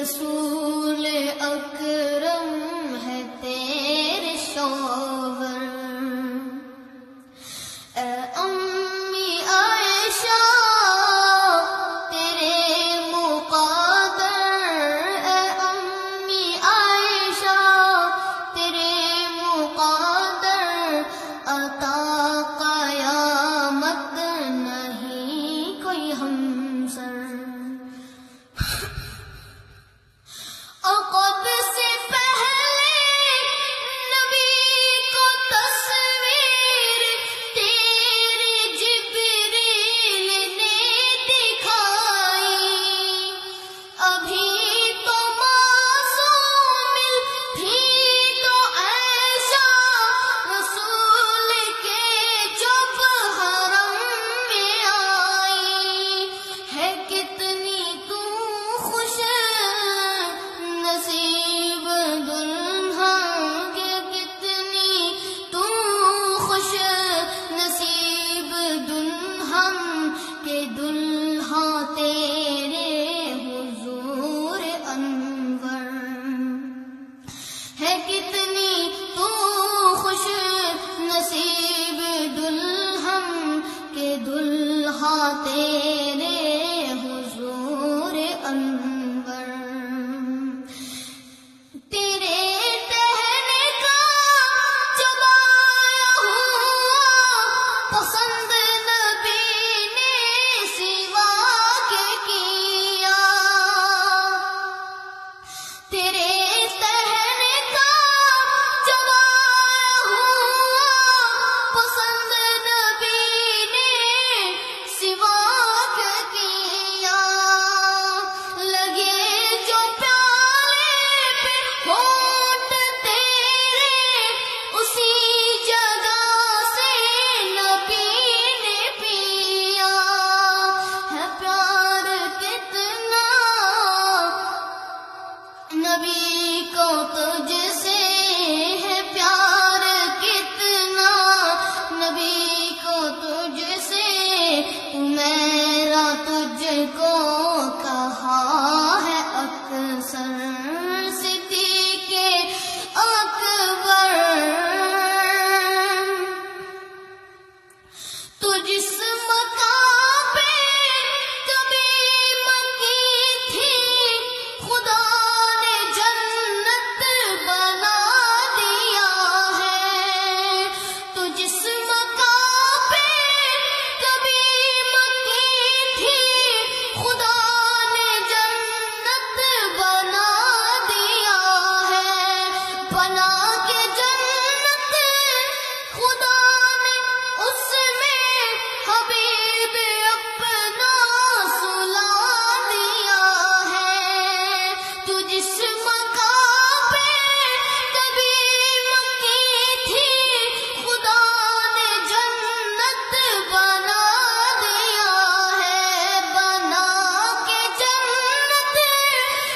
رسول اکرم ہے تیرے شوہر، اے امی عائشہ تیرے مقدر، اے امی عائشہ تیرے مقدر، عطا قیامت نہیں کوئی ہمسر۔ عقب سے پہلے نبی کو تصویر تیرے جبریل نے دکھائی، ابھی تو معصوم تھی تو عائشہ رسول کے جب حرم میں آئی، ہے کتنی تو خوش نصیب دلہن کے، کتنی تو خوش نصیب دلہن کے، دلہا تیرے حضور انور، ہے کتنی تو خوش نصیب دلہن کے، دلہا تیرے حضور انور۔ تیرے کہنے کا جب آیا ہوا پسند نبی نے سوا کے کیا، تیرے کہنے کا جب آیا ہوا پسند نبی نے سوا کے کیا، لگے جو پیالے پہ ہونٹ تیرے اسی جگہ سے نبی نے پیا، ہے پیار کتنا نبی کو تجھ سے، ہے پیار کتنا نبی کو تجھ سے، میرا تجھ کو کہا ہے اکثر صدیق اکبر، تو جس مقام پہ کبھی مکی تھی خدا نے جنت بنا دیا ہے، تو جس مقام پہ کبھی مکی تھی خدا نے جنت بنا دیا ہے، بنا کے جنت خدا نے اس میں حبیب اپنا سلا دیا ہے، تو جس مقام پہ کبھی مکی تھی خدا نے جنت بنا دیا ہے، بنا کے جنت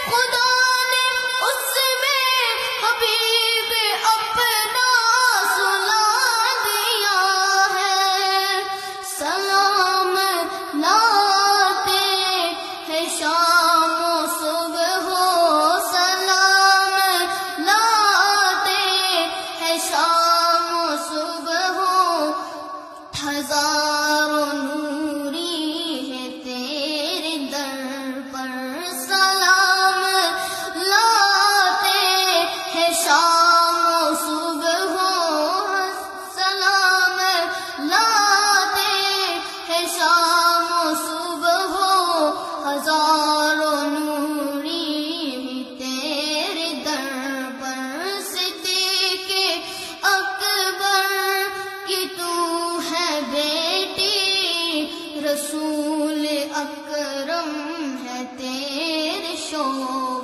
خدا نے اس میں حبیب اپنا سلا دیا ہے، سلام لاتے ہیں شام و صبح ہو، سلام لاتے ہیں شام و صبح ہو، ہزاروں نوری ہے تیرے در پر، سلام لاتے ہیں شام و صبح ہو، سلام لاتے ہیں شام و صبح ہو، ہزاروں نوری ہے تیرے در پر، صدیق اکبر کی تو ہے بیٹی، رسول اکرم ہے تیرے شوہر۔